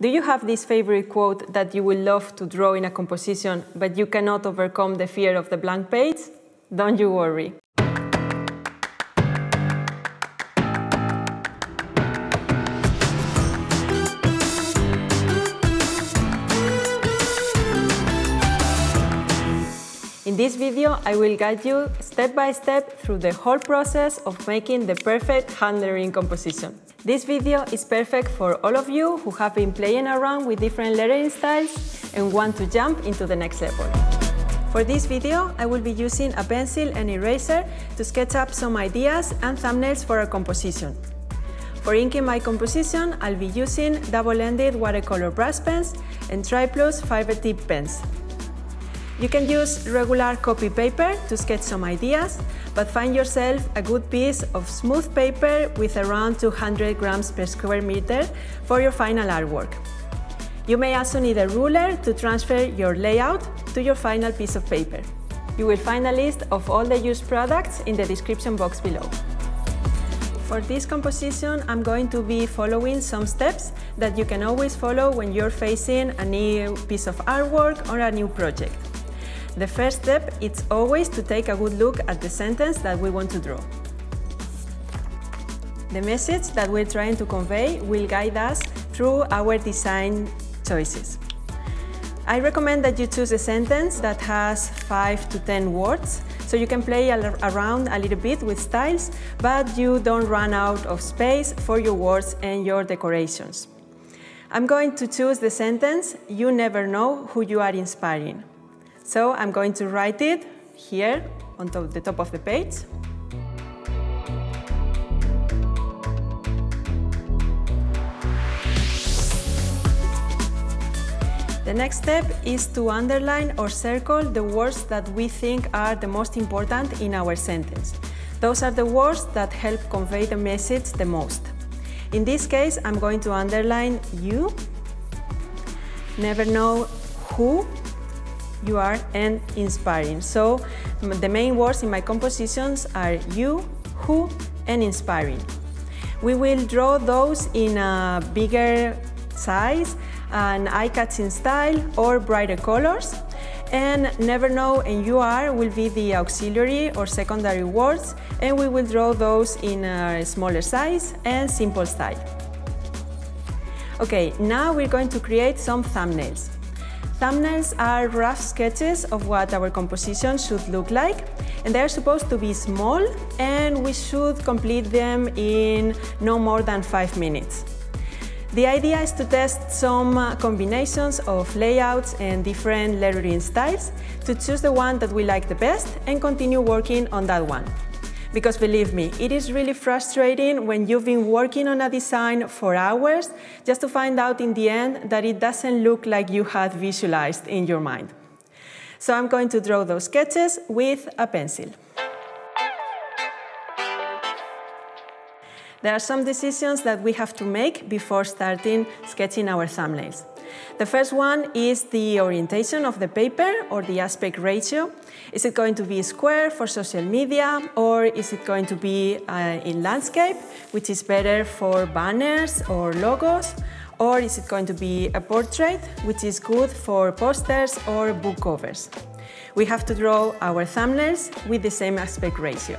Do you have this favorite quote that you would love to draw in a composition, but you cannot overcome the fear of the blank page? Don't you worry. In this video, I will guide you step by step through the whole process of making the perfect hand lettering composition. This video is perfect for all of you who have been playing around with different lettering styles and want to jump into the next level. For this video, I will be using a pencil and eraser to sketch up some ideas and thumbnails for our composition. For inking my composition, I'll be using double-ended watercolor brush pens and Triplus fiber tip pens. You can use regular copy paper to sketch some ideas, but find yourself a good piece of smooth paper with around 200 grams per square meter for your final artwork. You may also need a ruler to transfer your layout to your final piece of paper. You will find a list of all the used products in the description box below. For this composition, I'm going to be following some steps that you can always follow when you're facing a new piece of artwork or a new project. The first step is always to take a good look at the sentence that we want to draw. The message that we're trying to convey will guide us through our design choices. I recommend that you choose a sentence that has 5 to 10 words, so you can play around a little bit with styles, but you don't run out of space for your words and your decorations. I'm going to choose the sentence, "You never know who you are inspiring." So I'm going to write it here on the top of the page. The next step is to underline or circle the words that we think are the most important in our sentence. Those are the words that help convey the message the most. In this case, I'm going to underline you, never know who you are, and inspiring. So the main words in my compositions are you, who, and inspiring. We will draw those in a bigger size, an eye-catching style, or brighter colors. And never know and you are will be the auxiliary or secondary words, and we will draw those in a smaller size and simple style. Okay, now we're going to create some thumbnails. Thumbnails are rough sketches of what our composition should look like, and they're supposed to be small, and we should complete them in no more than 5 minutes. The idea is to test some combinations of layouts and different lettering styles to choose the one that we like the best and continue working on that one. Because believe me, it is really frustrating when you've been working on a design for hours just to find out in the end that it doesn't look like you had visualized in your mind. So I'm going to draw those sketches with a pencil. There are some decisions that we have to make before starting sketching our thumbnails. The first one is the orientation of the paper or the aspect ratio. Is it going to be square for social media, or is it going to be in landscape, which is better for banners or logos, or is it going to be a portrait, which is good for posters or book covers? We have to draw our thumbnails with the same aspect ratio.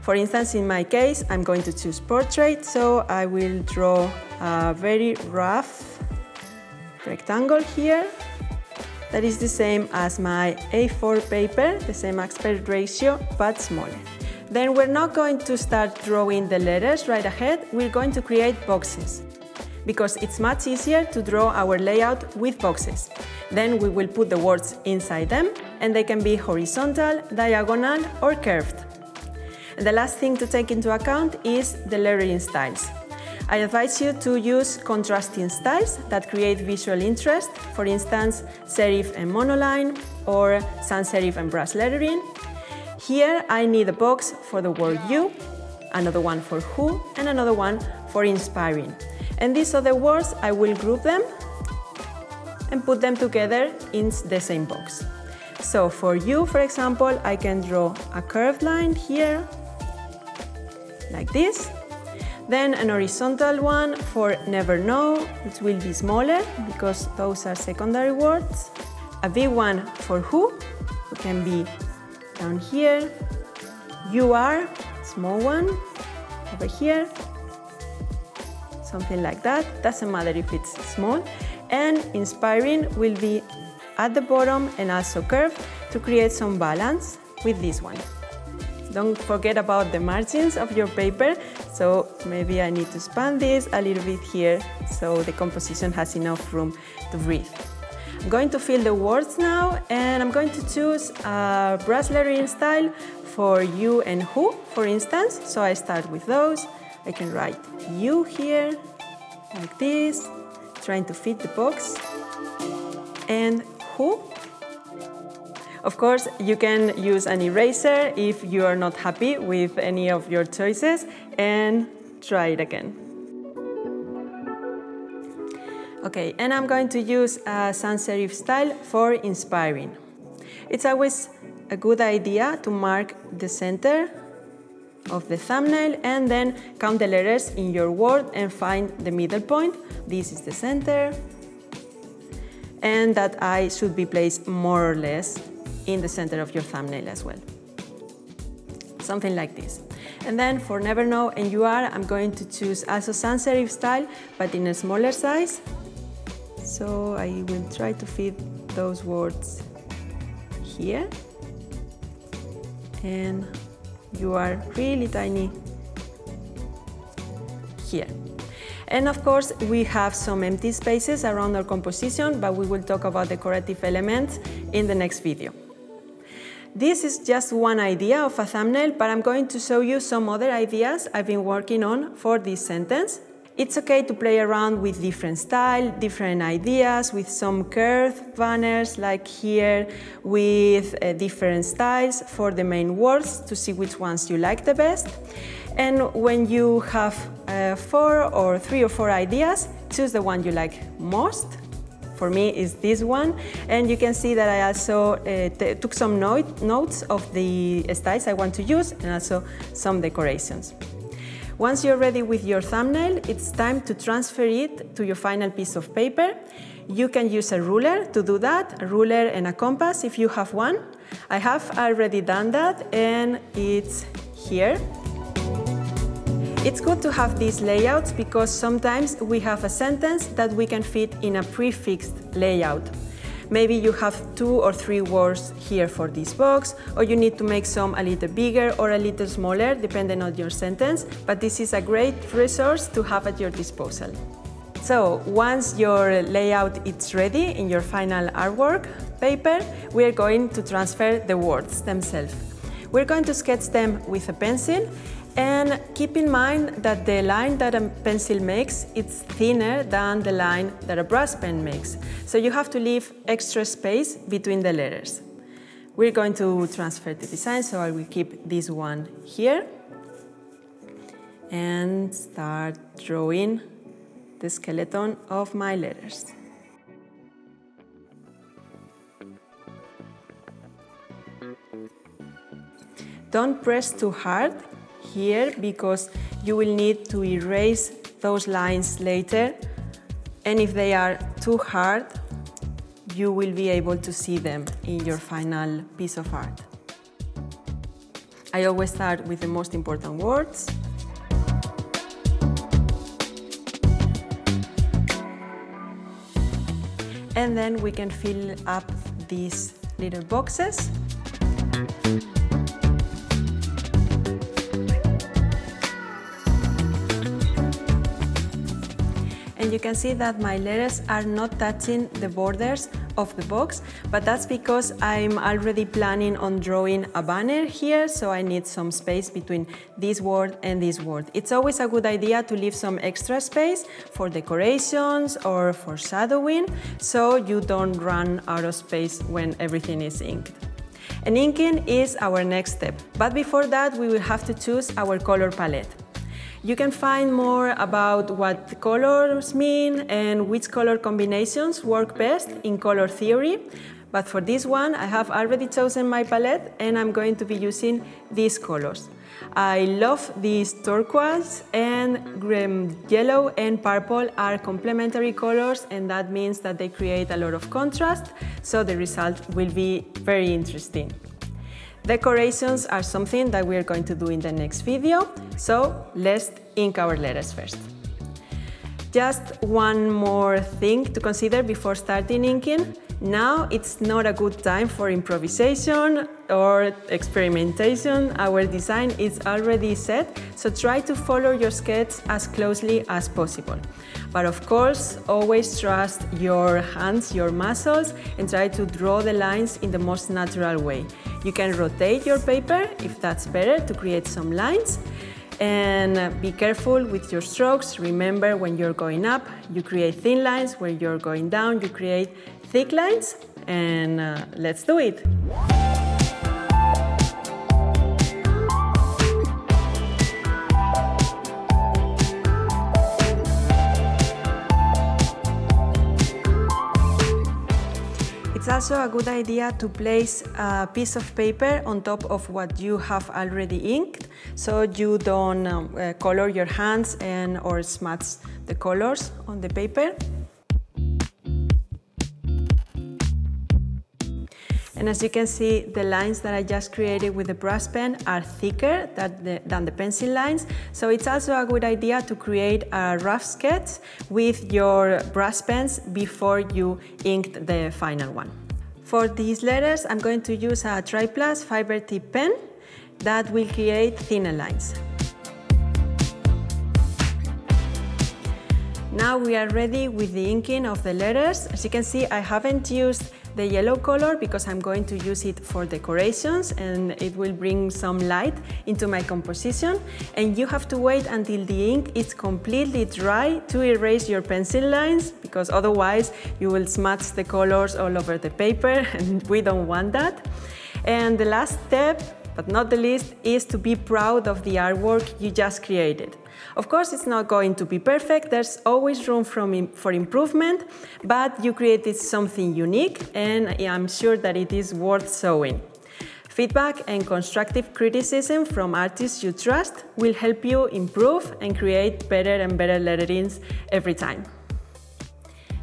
For instance, in my case, I'm going to choose portrait, so I will draw a very rough rectangle here that is the same as my A4 paper, the same aspect ratio, but smaller. Then we're not going to start drawing the letters right ahead, we're going to create boxes, because it's much easier to draw our layout with boxes. Then we will put the words inside them, and they can be horizontal, diagonal, or curved. And the last thing to take into account is the lettering styles. I advise you to use contrasting styles that create visual interest, for instance, serif and monoline, or sans serif and brush lettering. Here I need a box for the word you, another one for who, and another one for inspiring. And these other words, I will group them and put them together in the same box. So for you, for example, I can draw a curved line here, like this. Then an horizontal one for never know, which will be smaller because those are secondary words. A big one for who can be down here. You are, small one, over here. Something like that, doesn't matter if it's small. And inspiring will be at the bottom and also curved to create some balance with this one. Don't forget about the margins of your paper, so maybe I need to span this a little bit here so the composition has enough room to breathe. I'm going to fill the words now, and I'm going to choose a brush lettering style for you and who, for instance. So I start with those. I can write you here, like this, trying to fit the box. And who. Of course, you can use an eraser if you are not happy with any of your choices, and try it again. Okay, and I'm going to use a sans serif style for inspiring. It's always a good idea to mark the center of the thumbnail and then count the letters in your word and find the middle point. This is the center, and that eye should be placed more or less in the center of your thumbnail as well. Something like this. And then for never know and you are, I'm going to choose also sans serif style, but in a smaller size. So I will try to fit those words here. And you are really tiny here. And of course, we have some empty spaces around our composition, but we will talk about decorative elements in the next video. This is just one idea of a thumbnail, but I'm going to show you some other ideas I've been working on for this sentence. It's okay to play around with different style, different ideas, with some curved banners like here, with different styles for the main words to see which ones you like the best. And when you have 3 or 4 ideas, choose the one you like most. For me, is this one. And you can see that I also took some notes of the styles I want to use and also some decorations. Once you're ready with your thumbnail, it's time to transfer it to your final piece of paper. You can use a ruler to do that, a ruler and a compass if you have one. I have already done that, and it's here. It's good to have these layouts because sometimes we have a sentence that we can fit in a prefixed layout. Maybe you have 2 or 3 words here for this box, or you need to make some a little bigger or a little smaller depending on your sentence, but this is a great resource to have at your disposal. So once your layout is ready in your final artwork paper, we are going to transfer the words themselves. We're going to sketch them with a pencil. And keep in mind that the line that a pencil makes is thinner than the line that a brush pen makes. So you have to leave extra space between the letters. We're going to transfer the design, so I will keep this one here and start drawing the skeleton of my letters. Don't press too hard here because you will need to erase those lines later, and if they are too hard, you will be able to see them in your final piece of art. I always start with the most important words. And then we can fill up these little boxes. And you can see that my letters are not touching the borders of the box, but that's because I'm already planning on drawing a banner here, so I need some space between this word and this word. It's always a good idea to leave some extra space for decorations or for shadowing, so you don't run out of space when everything is inked. And inking is our next step, but before that we will have to choose our color palette. You can find more about what the colors mean and which color combinations work best in color theory, But for this one, I have already chosen my palette and I'm going to be using these colors. I love these turquoise, and yellow and purple are complementary colors, and that means that they create a lot of contrast, so the result will be very interesting. Decorations are something that we are going to do in the next video, so let's ink our letters first. Just one more thing to consider before starting inking. Now it's not a good time for improvisation or experimentation. Our design is already set, so try to follow your sketch as closely as possible. But of course, always trust your hands, your muscles, and try to draw the lines in the most natural way. You can rotate your paper, if that's better, to create some lines. And be careful with your strokes. Remember, when you're going up, you create thin lines. When you're going down, you create thick lines. And let's do it. It's also a good idea to place a piece of paper on top of what you have already inked, so you don't color your hands or smudge the colors on the paper. And as you can see, the lines that I just created with the brush pen are thicker than the pencil lines, so it's also a good idea to create a rough sketch with your brush pens before you ink the final one. For these letters, I'm going to use a Triplus fiber tip pen that will create thinner lines. Now we are ready with the inking of the letters. As you can see, I haven't used the yellow color because I'm going to use it for decorations and it will bring some light into my composition. And you have to wait until the ink is completely dry to erase your pencil lines, because otherwise you will smudge the colors all over the paper and we don't want that. And the last step, but not the least, is to be proud of the artwork you just created. Of course, it's not going to be perfect, there's always room for improvement, but you created something unique and I'm sure that it is worth showing. Feedback and constructive criticism from artists you trust will help you improve and create better and better letterings every time.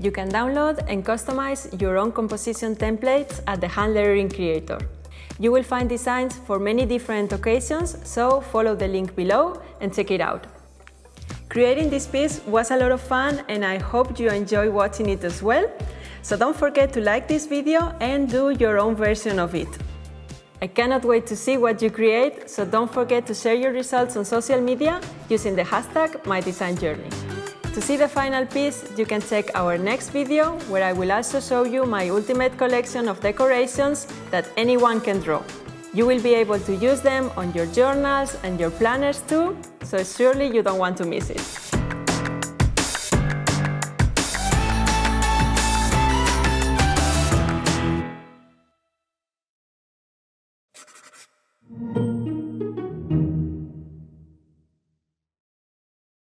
You can download and customize your own composition templates at the Hand Lettering Creator. You will find designs for many different occasions, so follow the link below and check it out. Creating this piece was a lot of fun and I hope you enjoy watching it as well. So don't forget to like this video and do your own version of it. I cannot wait to see what you create, so don't forget to share your results on social media using the hashtag #MyDesignJourney. To see the final piece, you can check our next video where I will also show you my ultimate collection of decorations that anyone can draw. You will be able to use them on your journals and your planners too, so surely you don't want to miss it.